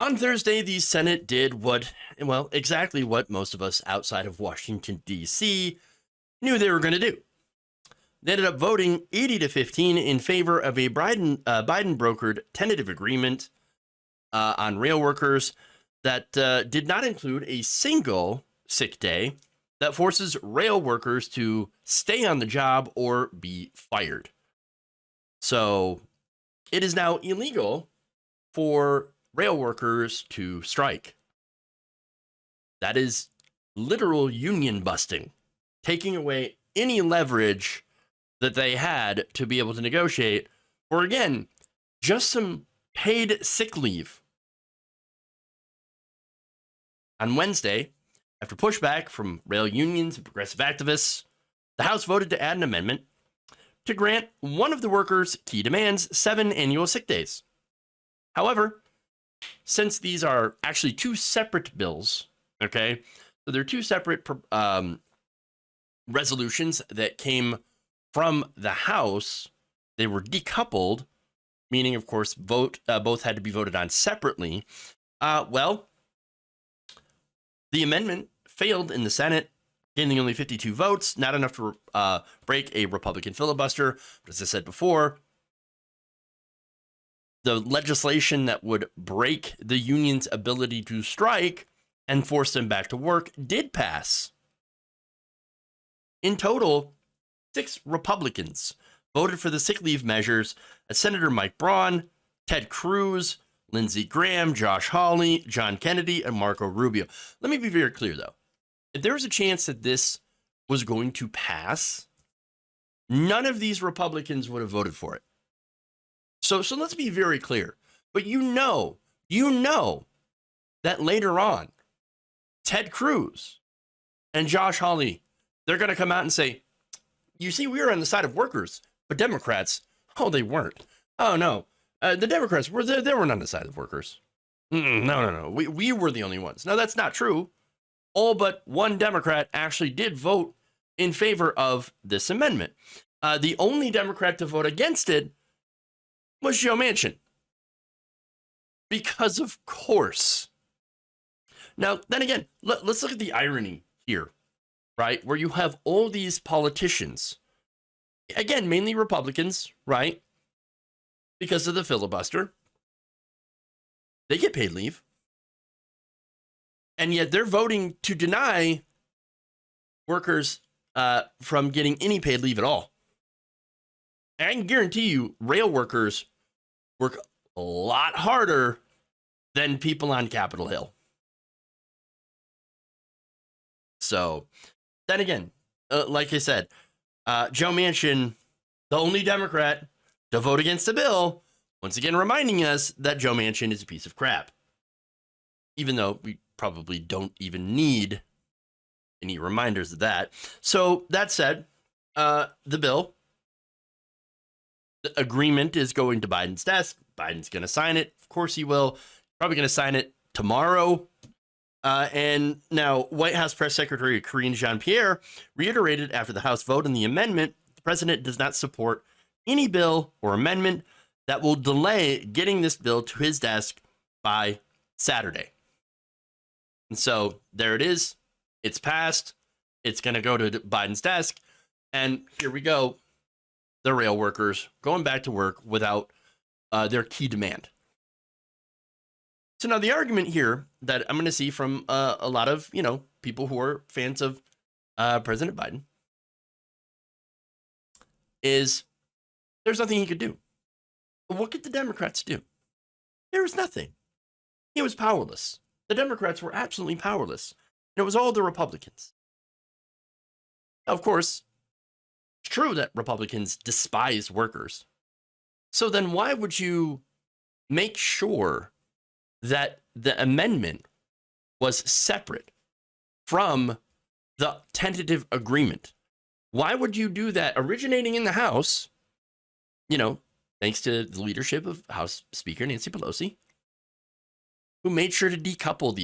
On Thursday, the Senate did exactly what most of us outside of Washington, D.C. knew they were going to do. They ended up voting 80 to 15 in favor of a Biden brokered tentative agreement on rail workers that did not include a single sick day that forces rail workers to stay on the job or be fired. So it is now illegal for rail workers to strike. That is literal union busting, taking away any leverage that they had to be able to negotiate, or again, just some paid sick leave. On Wednesday, after pushback from rail unions and progressive activists, the House voted to add an amendment to grant one of the workers' key demands 7 annual sick days. However, since these are actually two separate bills, okay, so they're two separate resolutions that came from the House, they were decoupled, meaning, of course, both had to be voted on separately. The amendment failed in the Senate, gaining only 52 votes, not enough to break a Republican filibuster. But as I said before, the legislation that would break the union's ability to strike and force them back to work did pass. In total, 6 Republicans voted for the sick leave measures as Senator Mike Braun, Ted Cruz, Lindsey Graham, Josh Hawley, John Kennedy, and Marco Rubio. Let me be very clear, though. If there was a chance that this was going to pass, none of these Republicans would have voted for it. So let's be very clear. But you know that later on, Ted Cruz and Josh Hawley, they're going to come out and say, you see, we were on the side of workers, but Democrats, they weren't. Oh, no. The Democrats, they weren't on the side of workers. No. We were the only ones. No, that's not true. All but one Democrat actually did vote in favor of this amendment. The only Democrat to vote against it was Joe Manchin. Because of course. Now, then again, let's look at the irony here, right? Where you have all these politicians, again, mainly Republicans, right? Because of the filibuster. They get paid leave. And yet they're voting to deny workers from getting any paid leave at all. And I can guarantee you, rail workers work a lot harder than people on Capitol Hill. So, then again, like I said, Joe Manchin, the only Democrat to vote against the bill, once again reminding us that Joe Manchin is a piece of crap. Even though we probably don't even need any reminders of that. So that said, the agreement is going to Biden's desk. Biden's going to sign it. Of course he will. Probably going to sign it tomorrow. And now White House Press Secretary Karine Jean-Pierre reiterated after the House vote on the amendment, the president does not support any bill or amendment that will delay getting this bill to his desk by Saturday. And so there it is. It's passed. It's going to go to Biden's desk. And here we go. The rail workers going back to work without their key demand. So now the argument here that I'm going to see from a lot of, people who are fans of President Biden is there's nothing he could do. What could the Democrats do? There was nothing. He was powerless. The Democrats were absolutely powerless. And it was all the Republicans. Now, of course, it's true that Republicans despise workers. So then why would you make sure that the amendment was separate from the tentative agreement? Why would you do that originating in the House, thanks to the leadership of House Speaker Nancy Pelosi, who made sure to decouple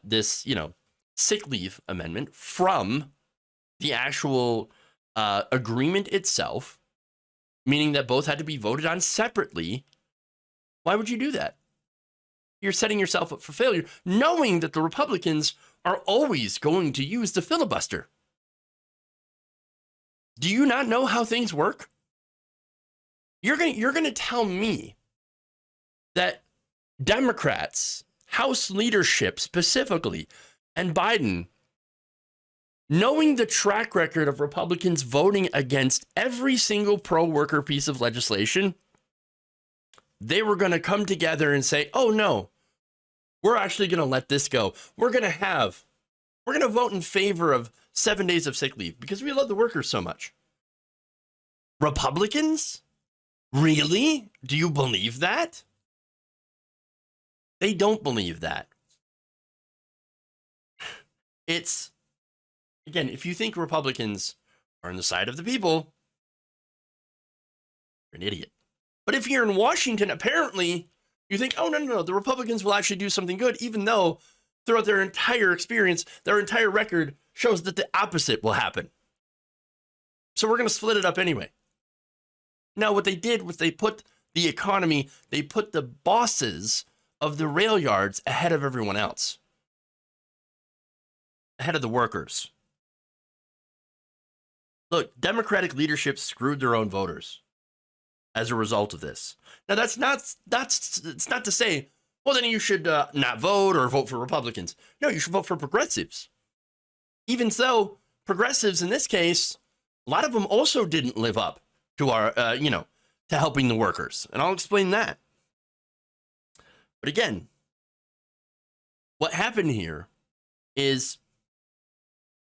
this sick leave amendment from the actual agreement itself, meaning that both had to be voted on separately. Why would you do that? You're setting yourself up for failure, knowing that the Republicans are always going to use the filibuster. Do you not know how things work? You're going to tell me that Democrats, House leadership specifically, and Biden, knowing the track record of Republicans voting against every single pro-worker piece of legislation, they were going to come together and say, oh no, we're actually going to let this go. We're going to vote in favor of 7 days of sick leave because we love the workers so much. Republicans? Really? Do you believe that? They don't believe that. It's, again, if you think Republicans are on the side of the people, you're an idiot. But if you're in Washington, apparently you think, oh, no, the Republicans will actually do something good, even though throughout their entire experience, their entire record shows that the opposite will happen. So we're going to split it up anyway. Now, what they did was they put the economy, they put the bosses of the rail yards ahead of everyone else, ahead of the workers. Look, Democratic leadership screwed their own voters as a result of this. Now, it's not to say, well, then you should not vote or vote for Republicans. No, you should vote for progressives. Even so, progressives in this case, a lot of them also didn't live up to our, to helping the workers. And I'll explain that. But again, what happened here is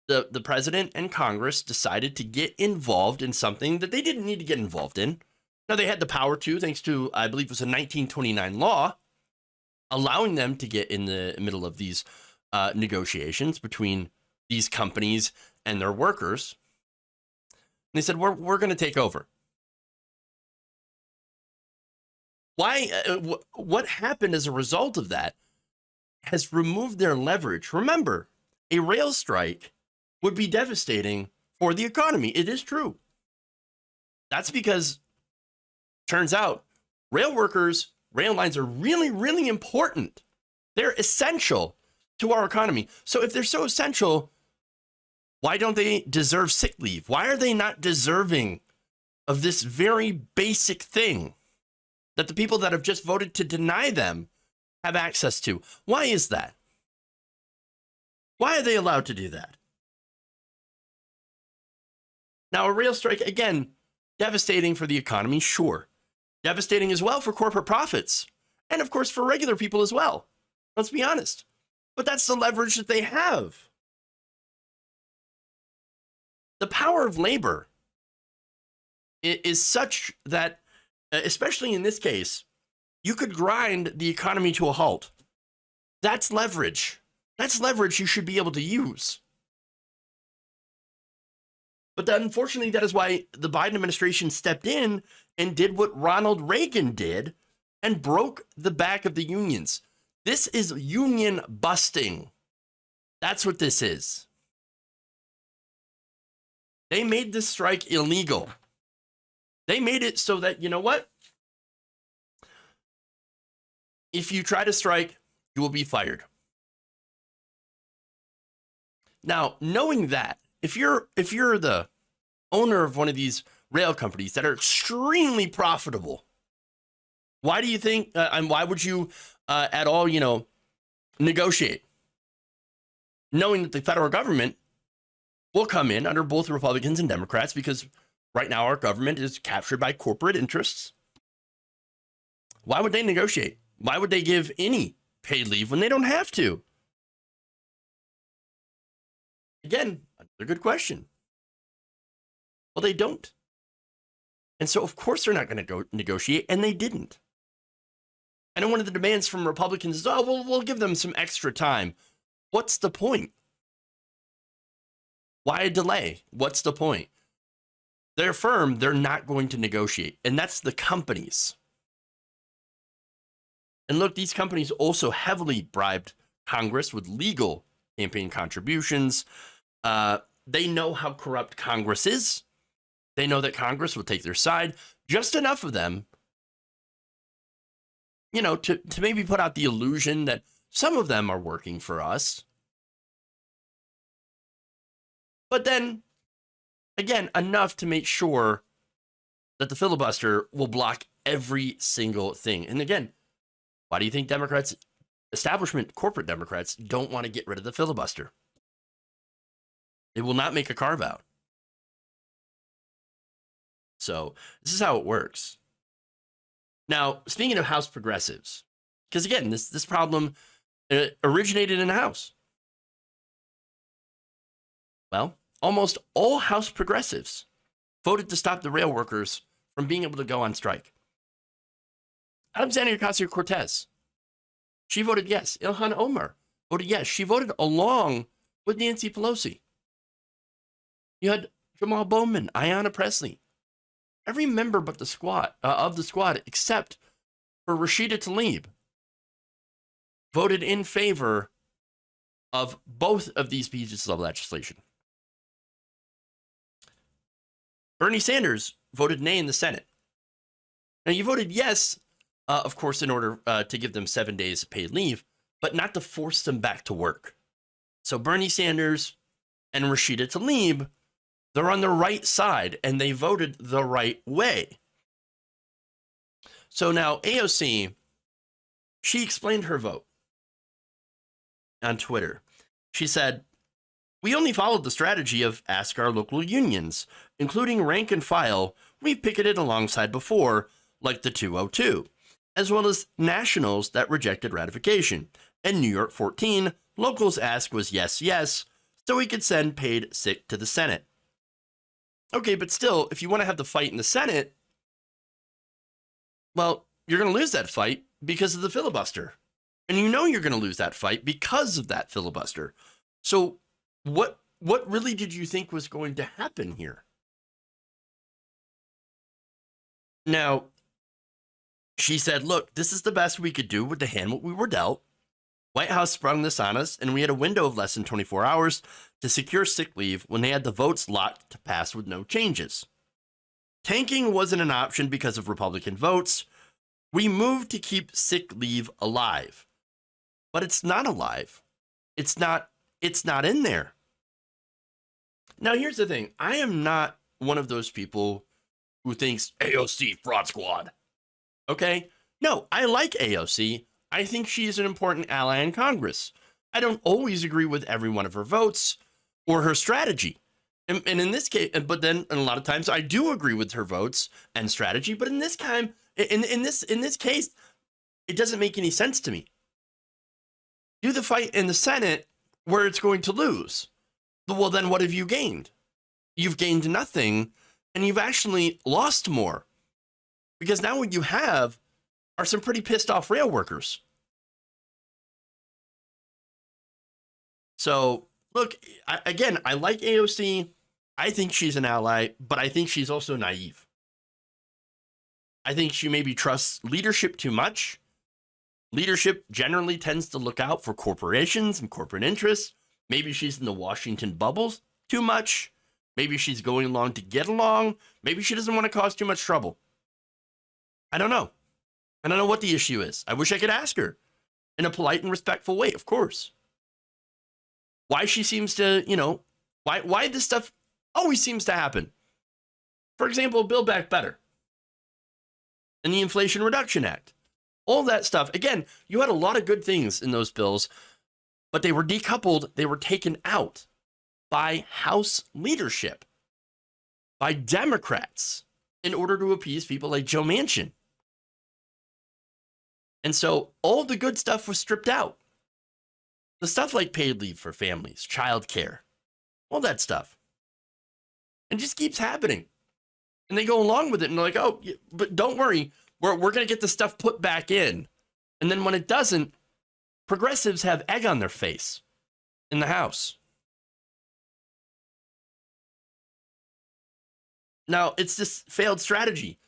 the president and Congress decided to get involved in something that they didn't need to get involved in. Now, they had the power to, thanks to, I believe it was a 1929 law, allowing them to get in the middle of these negotiations between these companies and their workers. And they said, we're going to take over. Why? What happened as a result of that has removed their leverage. Remember, a rail strike would be devastating for the economy. It is true. That's because, turns out, rail workers, rail lines are really, really important. They're essential to our economy. So if they're so essential, why don't they deserve sick leave? Why are they not deserving of this very basic thing that the people that have just voted to deny them have access to? Why is that? Why are they allowed to do that? Now, a rail strike, again, devastating for the economy, sure. Devastating as well for corporate profits. And of course, for regular people as well. Let's be honest. But that's the leverage that they have. The power of labor is such that, especially in this case, you could grind the economy to a halt. That's leverage. That's leverage you should be able to use. But unfortunately, that is why the Biden administration stepped in and did what Ronald Reagan did and broke the back of the unions. This is union busting. That's what this is. They made this strike illegal. They made it so that, you know what? If you try to strike, you will be fired. Now, knowing that, if you're the owner of one of these rail companies that are extremely profitable, why do you think, and why would you at all, negotiate? Knowing that the federal government will come in under both Republicans and Democrats, because right now our government is captured by corporate interests. Why would they negotiate? Why would they give any paid leave when they don't have to? Again, another good question. Well, they don't. And so, of course, they're not going to go negotiate, and they didn't. I know one of the demands from Republicans is, oh, we'll give them some extra time. What's the point? Why a delay? What's the point? They're firm, they're not going to negotiate, and that's the companies. And look, these companies also heavily bribed Congress with legal campaign contributions. They know how corrupt Congress is. They know that Congress will take their side. Just enough of them to maybe put out the illusion that some of them are working for us. But then, again, enough to make sure that the filibuster will block every single thing. And again, why do you think Democrats, establishment corporate Democrats, don't want to get rid of the filibuster? They will not make a carve out. So this is how it works. Now, speaking of House progressives, because again, this problem originated in the House. Well, almost all House progressives voted to stop the rail workers from being able to go on strike. Alexandria Ocasio-Cortez, she voted yes. Ilhan Omar voted yes. She voted along with Nancy Pelosi. You had Jamal Bowman, Ayanna Pressley, every member but the squad of the squad, except for Rashida Tlaib, voted in favor of both of these pieces of legislation. Bernie Sanders voted nay in the Senate. Now, you voted yes, of course, in order to give them 7 days of paid leave, but not to force them back to work. So Bernie Sanders and Rashida Tlaib, they're on the right side, and they voted the right way. So now AOC, she explained her vote on Twitter. She said, "We only followed the strategy of ask our local unions, including rank and file we've picketed alongside before, like the 202, as well as nationals that rejected ratification. And New York 14, locals' ask was yes, yes, so we could send paid sick to the Senate." Okay, but still, if you want to have the fight in the Senate, well, you're going to lose that fight because of the filibuster. And you know you're going to lose that fight because of that filibuster. So what really did you think was going to happen here? Now, she said, look, this is the best we could do with the hand what we were dealt. White House sprung this on us, and we had a window of less than 24 hours to secure sick leave when they had the votes locked to pass with no changes. Tanking wasn't an option because of Republican votes. We moved to keep sick leave alive. But it's not alive. It's not in there. Now, here's the thing. I am not one of those people who thinks AOC fraud squad. Okay? No, I like AOC. I think she's an important ally in Congress. I don't always agree with every one of her votes or her strategy. And in this case, but then a lot of times I do agree with her votes and strategy. But in this time, in this case, it doesn't make any sense to me. Do the fight in the Senate where it's going to lose. Well, then what have you gained? You've gained nothing, and you've actually lost more. Because now what you have are some pretty pissed off rail workers. So, look, I like AOC. I think she's an ally, but I think she's also naive. I think she maybe trusts leadership too much. Leadership generally tends to look out for corporations and corporate interests. Maybe she's in the Washington bubbles too much. Maybe she's going along to get along. Maybe she doesn't want to cause too much trouble. I don't know. I don't know what the issue is. I wish I could ask her in a polite and respectful way, of course. Why she seems to, why this stuff always seems to happen. For example, Build Back Better and the Inflation Reduction Act. All that stuff. Again, you had a lot of good things in those bills, but they were decoupled. They were taken out by House leadership, by Democrats, in order to appease people like Joe Manchin. And so all the good stuff was stripped out. The stuff like paid leave for families, childcare, all that stuff. It just keeps happening. And they go along with it and they're like, oh, but don't worry, we're going to get the stuff put back in. And then when it doesn't, progressives have egg on their face in the House. Now, it's this failed strategy,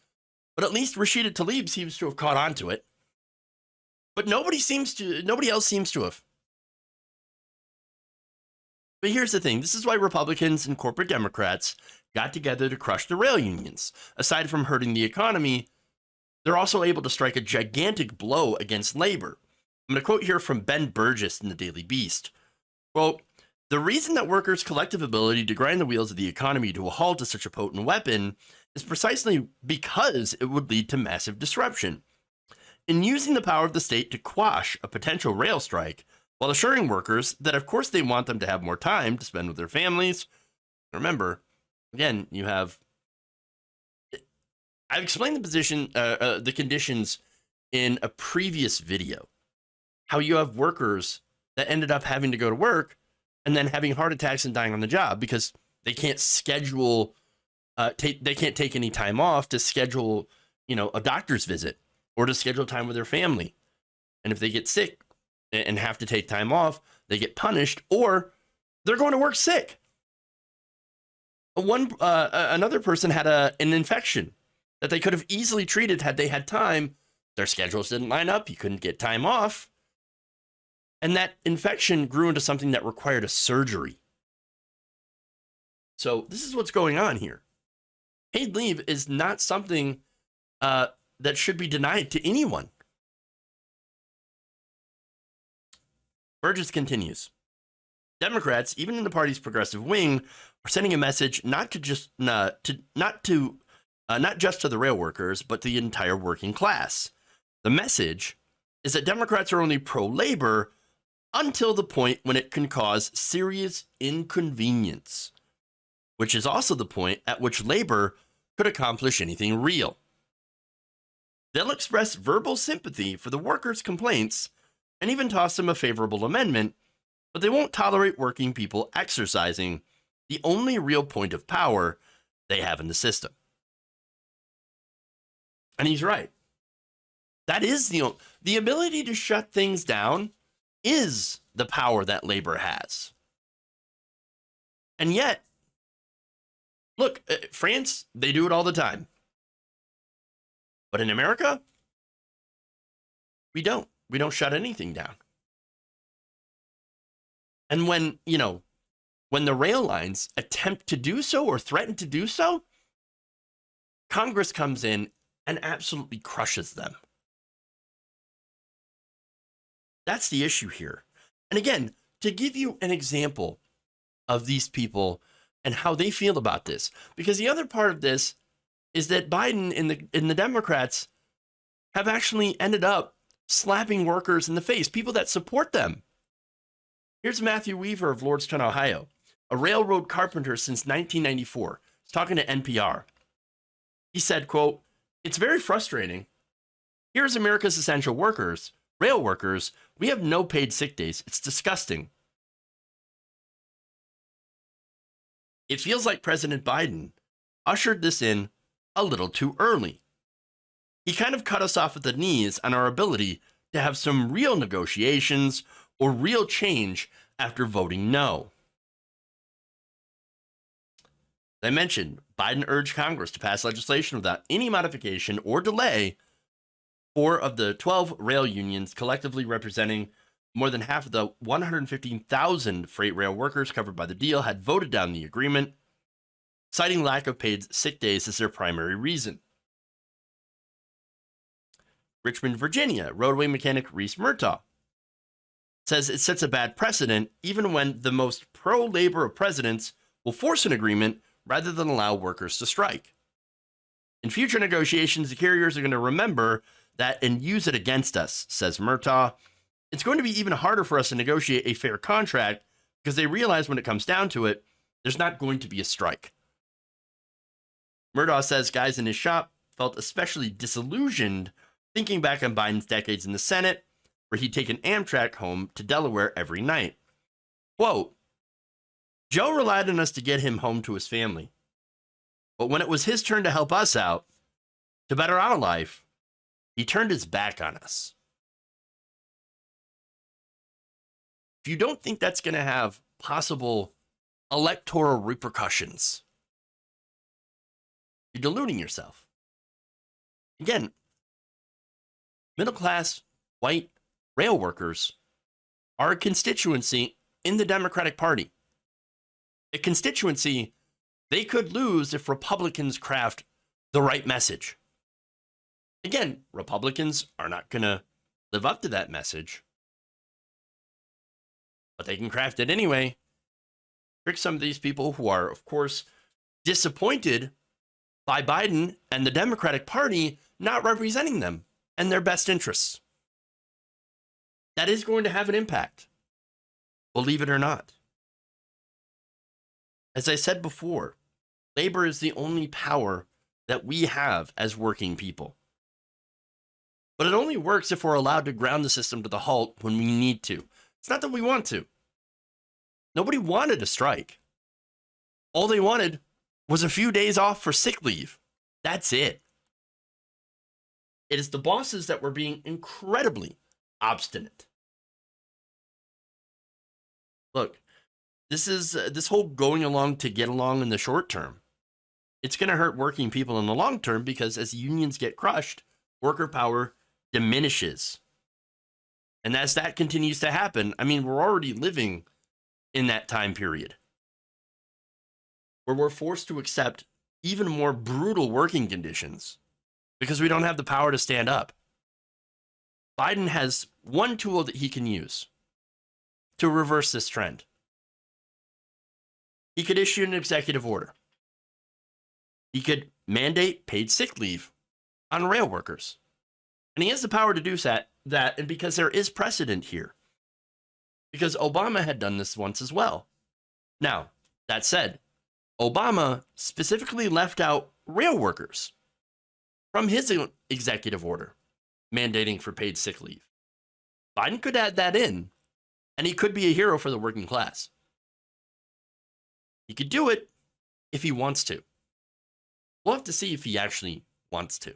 but at least Rashida Tlaib seems to have caught on to it. But nobody else seems to have. But here's the thing. This is why Republicans and corporate Democrats got together to crush the rail unions. Aside from hurting the economy, They're also able to strike a gigantic blow against labor. I'm going to quote here from Ben Burgess in the Daily Beast. Quote, "The reason that workers' collective ability to grind the wheels of the economy to a halt is such a potent weapon is precisely because it would lead to massive disruption. In using the power of the state to quash a potential rail strike, while assuring workers that of course they want them to have more time to spend with their families." Remember, again, I've explained the conditions in a previous video, how you have workers that ended up having to go to work and then having heart attacks and dying on the job because they can't schedule, they can't take any time off to schedule, a doctor's visit or to schedule time with their family. And if they get sick and have to take time off, they get punished or they're going to work sick. Another person had an infection that they could have easily treated had they had time. Their schedules didn't line up. You couldn't get time off. And that infection grew into something that required a surgery. So this is what's going on here. Paid leave is not something that should be denied to anyone. Burgess continues. Democrats, even in the party's progressive wing, are sending a message not just to the rail workers, but to the entire working class. The message is that Democrats are only pro-labor until the point when it can cause serious inconvenience, which is also the point at which labor could accomplish anything real. They'll express verbal sympathy for the workers' complaints and even toss them a favorable amendment, but they won't tolerate working people exercising the only real point of power they have in the system. And he's right. That is the ability to shut things down is the power that labor has. And yet, look, France, they do it all the time. But in America, we don't. We don't shut anything down. And when the rail lines attempt to do so or threaten to do so, Congress comes in and absolutely crushes them. That's the issue here. And again, to give you an example of these people and how they feel about this, because the other part of this is that Biden and the Democrats have actually ended up slapping workers in the face, people that support them. Here's Matthew Weaver of Lordstown, Ohio, a railroad carpenter since 1994. He's talking to NPR. He said, quote, "It's very frustrating. Here's America's essential workers, rail workers. We have no paid sick days. It's disgusting. It feels like President Biden ushered this in a little too early. He kind of cut us off at the knees on our ability to have some real negotiations or real change after voting no." As I mentioned, Biden urged Congress to pass legislation without any modification or delay. 4 of the 12 rail unions, collectively representing more than half of the 115,000 freight rail workers covered by the deal, had voted down the agreement, citing lack of paid sick days as their primary reason. Richmond, Virginia, roadway mechanic Reese Murtaugh says it sets a bad precedent even when the most pro-labor of presidents will force an agreement rather than allow workers to strike. In future negotiations, the carriers are going to remember that and use it against us, says Murtaugh. It's going to be even harder for us to negotiate a fair contract because they realize when it comes down to it, there's not going to be a strike. Murtaugh says guys in his shop felt especially disillusioned thinking back on Biden's decades in the Senate, where he'd taken Amtrak home to Delaware every night. Quote, "Joe relied on us to get him home to his family. But when it was his turn to help us out, to better our life, he turned his back on us." If you don't think that's going to have possible electoral repercussions, you're deluding yourself. Again, middle-class white rail workers are a constituency in the Democratic Party. A constituency they could lose if Republicans craft the right message. Again, Republicans are not going to live up to that message, but they can craft it anyway. Trick some of these people who are, of course, disappointed by Biden and the Democratic Party not representing them and their best interests. That is going to have an impact, believe it or not. As I said before, labor is the only power that we have as working people. But it only works if we're allowed to ground the system to the halt when we need to. It's not that we want to. Nobody wanted a strike. All they wanted was a few days off for sick leave. That's it. It is the bosses that were being incredibly obstinate. Look, this whole going along to get along in the short term. It's going to hurt working people in the long term because as unions get crushed, worker power diminishes. And as that continues to happen, I mean, we're already living in that time period where we're forced to accept even more brutal working conditions because we don't have the power to stand up. Biden has one tool that he can use to reverse this trend. He could issue an executive order. He could mandate paid sick leave on rail workers. And he has the power to do that, and because there is precedent here. Because Obama had done this once as well. Now, that said, Obama specifically left out rail workers from his executive order mandating for paid sick leave. Biden could add that in, and he could be a hero for the working class. He could do it if he wants to. We'll have to see if he actually wants to.